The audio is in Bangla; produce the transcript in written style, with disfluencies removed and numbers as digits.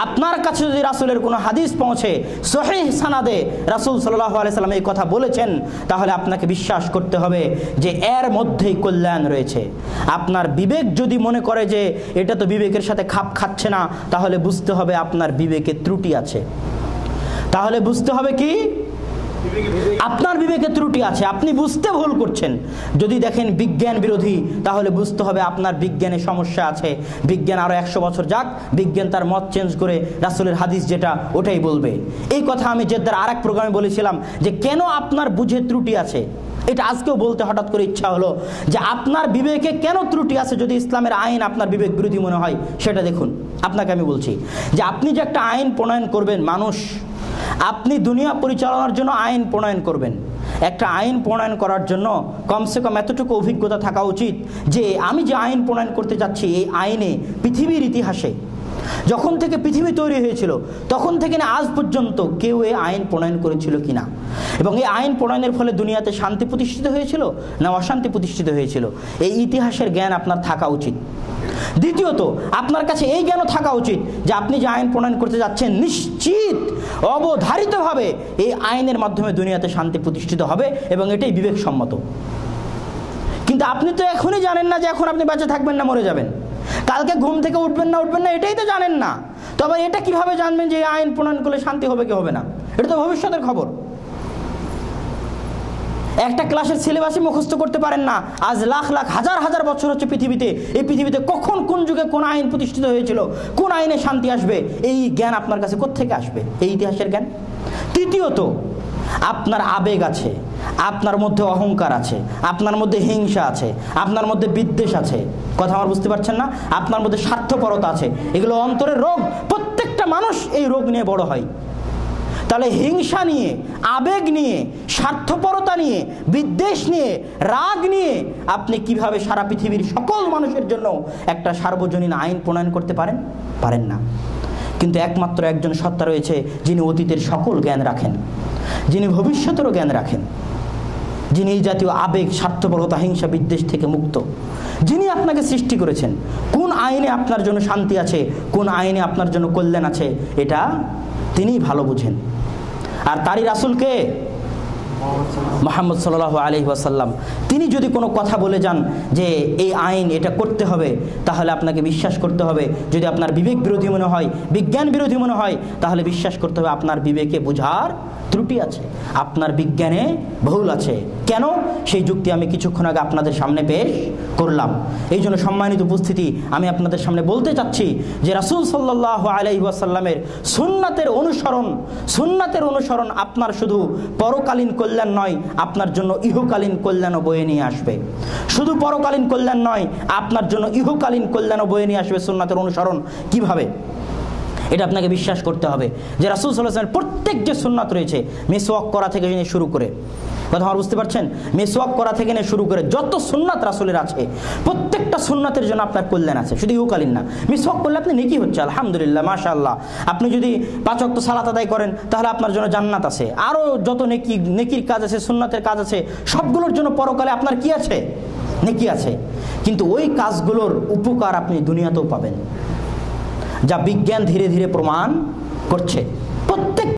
আপনার কাছে যদি রাসূলের কোনো হাদিস পৌঁছে সহিহ সানাদে রাসূল সাল্লাল্লাহু আলাইহি সাল্লাম এই কথা বলেছেন, তাহলে আপনাকে বিশ্বাস করতে হবে যে এর মধ্যেই কল্যাণ রয়েছে। আপনার বিবেক যদি মনে করে যে এটা তো বিবেকের সাথে খাপ খাচ্ছে না, তাহলে বুঝতে হবে আপনার বিবেকে ত্রুটি আছে। তাহলে বুঝতে হবে কি আপনার বিবেকে ত্রুটি আছে, আপনি বুঝতে ভুল করছেন। যদি দেখেন বিজ্ঞান বিরোধী, তাহলে বুঝতে হবে আপনার বিজ্ঞানে সমস্যা আছে। বিজ্ঞান আরো 100 বছর যাক, বিজ্ঞান তার মত চেঞ্জ করে রাসূলের হাদিস যেটা ওটাই বলবে। এই কথা আমি জেদ্দার আরেক প্রোগ্রামে বলেছিলাম যে কেন আপনার বুঝে ত্রুটি আছে। এটা আজকেও বলতে হঠাৎ করে ইচ্ছা হলো যে আপনার বিবেকে কেন ত্রুটি আছে। যদি ইসলামের আইন আপনার বিবেক বিরোধী মনে হয় সেটা দেখুন। আপনাকে আমি বলছি যে আপনি যে একটা আইন প্রণয়ন করবেন, মানুষ আপনি দুনিয়া পরিচালনার জন্য আইন প্রণয়ন করবেন। একটা আইন প্রণয়ন করার জন্য কমসে কম এতটুকু অভিজ্ঞতা থাকা উচিত যে আমি যে আইন প্রণয়ন করতে যাচ্ছি, এই আইনে পৃথিবীর ইতিহাসে যখন থেকে পৃথিবী তৈরি হয়েছিল তখন থেকে না আজ পর্যন্ত কেউ এই আইন প্রণয়ন করেছিল কিনা, এবং এই আইন প্রণয়নের ফলে দুনিয়াতে শান্তি প্রতিষ্ঠিত হয়েছিল না অশান্তি প্রতিষ্ঠিত হয়েছিল, এই ইতিহাসের জ্ঞান আপনার থাকা উচিত। দ্বিতীয়ত, আপনার কাছে এই জ্ঞানও থাকা উচিত যে আপনি যে আইন প্রণয়ন করতে যাচ্ছেন নিশ্চিত অবধারিতভাবে এই আইনের মাধ্যমে দুনিয়াতে শান্তি প্রতিষ্ঠিত হবে এবং এটাই বিবেকসম্মত। কিন্তু আপনি তো এখনই জানেন না যে এখন আপনি বেঁচে থাকবেন না মরে যাবেন, কালকে ঘুম থেকে উঠবেন না এটাই তো জানেন না। তবে এটা কিভাবে জানবেন যে এই আইন প্রণয়ন করলে শান্তি হবে কি হবে না? এটা তো ভবিষ্যতের খবর। একটা ক্লাসের সিলেবাসই মুখস্থ করতে পারেন না। আজ লাখ লাখ হাজার হাজার বছর হচ্ছে পৃথিবীতে, এই পৃথিবীতে কখন কোন যুগে কোন আইন প্রতিষ্ঠিত হয়েছিল, কোন আইনে শান্তি আসবে, এই জ্ঞান আপনার কাছে কোত্থেকে আসবে? এই ইতিহাসের জ্ঞান। তৃতীয়ত, আপনার আবেগ আছে, আপনার মধ্যে অহংকার আছে, আপনার মধ্যে হিংসা আছে, আপনার মধ্যে বিদ্বেষ আছে। কথা আমার বুঝতে পারছেন না? আপনার মধ্যে স্বার্থপরতা আছে। এগুলো অন্তরের রোগ। প্রত্যেকটা মানুষ এই রোগ নিয়ে বড় হয়। তাহলে হিংসা নিয়ে, আবেগ নিয়ে, স্বার্থপরতা নিয়ে, বিদ্বেষ নিয়ে, রাগ নিয়ে আপনি কিভাবে সারা পৃথিবীর সকল মানুষের জন্য একটা সার্বজনীন আইন প্রণয়ন করতে পারেন? পারেন না। কিন্তু একমাত্র একজন সত্তা রয়েছে যিনি অতীতের সকল জ্ঞান রাখেন, যিনি ভবিষ্যতেরও জ্ঞান রাখেন, যিনি এই জাতীয় আবেগ, স্বার্থপরতা, হিংসা, বিদ্বেষ থেকে মুক্ত, যিনি আপনাকে সৃষ্টি করেছেন। কোন আইনে আপনার জন্য শান্তি আছে, কোন আইনে আপনার জন্য কল্যাণ আছে, এটা তিনিই ভালো বুঝেন। আর তারই রাসূলকে মুহাম্মদ সাল্লাল্লাহু আলাইহি ওয়াসাল্লাম, তিনি যদি কোনো কথা বলে যান যে এই আইন এটা করতে হবে, তাহলে আপনাকে বিশ্বাস করতে হবে। যদি আপনার বিবেক বিরোধী মনে হয়, বিজ্ঞান বিরোধী মনে হয়, তাহলে বিশ্বাস করতে হবে আপনার বিবেকে বোঝার ত্রুটি আছে, আপনার বিজ্ঞানে ভুল আছে। কেন? সেই যুক্তি আমি কিছুক্ষণ আগে আপনাদের সামনে পেশ করলাম। এই জন্য সম্মানিত উপস্থিতি, আমি আপনাদের সামনে বলতে চাচ্ছি যে রাসূল সাল্লাল্লাহু আলাইহি ওয়াসাল্লামের সুন্নাতের অনুসরণ আপনার শুধু পরকালীন কল্যাণ নয়, আপনার জন্য ইহকালীন কল্যাণও বয়ে নিয়ে আসবে। শুধু পরকালীন কল্যাণ নয়, আপনার জন্য ইহকালীন কল্যাণও বয়ে নিয়ে আসবে সুন্নাতের অনুসরণ। কিভাবে? এটা আপনাকে বিশ্বাস করতে হবে যে রাসূল সাল্লাল্লাহু আলাইহি ওয়াসাল্লামের প্রত্যেক যে সুন্নাত রয়েছে, মিসওয়াক করা থেকে নিয়ে শুরু করে, কথা আমার বুঝতে পারছেন, মিসওয়াক করা থেকে নিয়ে শুরু করে যত সুন্নাত রাসূলের আছে, প্রত্যেকটা সুন্নাতের জন্য আপনার কল্যাণ আছে, শুধু ইহকালীন না। মিসওয়াক করলে আপনি নেকি হচ্ছে, আলহামদুলিল্লাহ, মাশাআল্লাহ। আপনি যদি 5 ওয়াক্ত সালাত আদায় করেন, তাহলে আপনার জন্য জান্নাত আছে। আরও যত নেকির কাজ আছে, সুন্নাতের কাজ আছে, সবগুলোর জন্য পরকালে আপনার কি আছে? নেকি আছে। কিন্তু ওই কাজগুলোর উপকার আপনি দুনিয়াতেও পাবেন, যা বিজ্ঞান ধীরে ধীরে প্রমাণ করছে। প্রত্যেক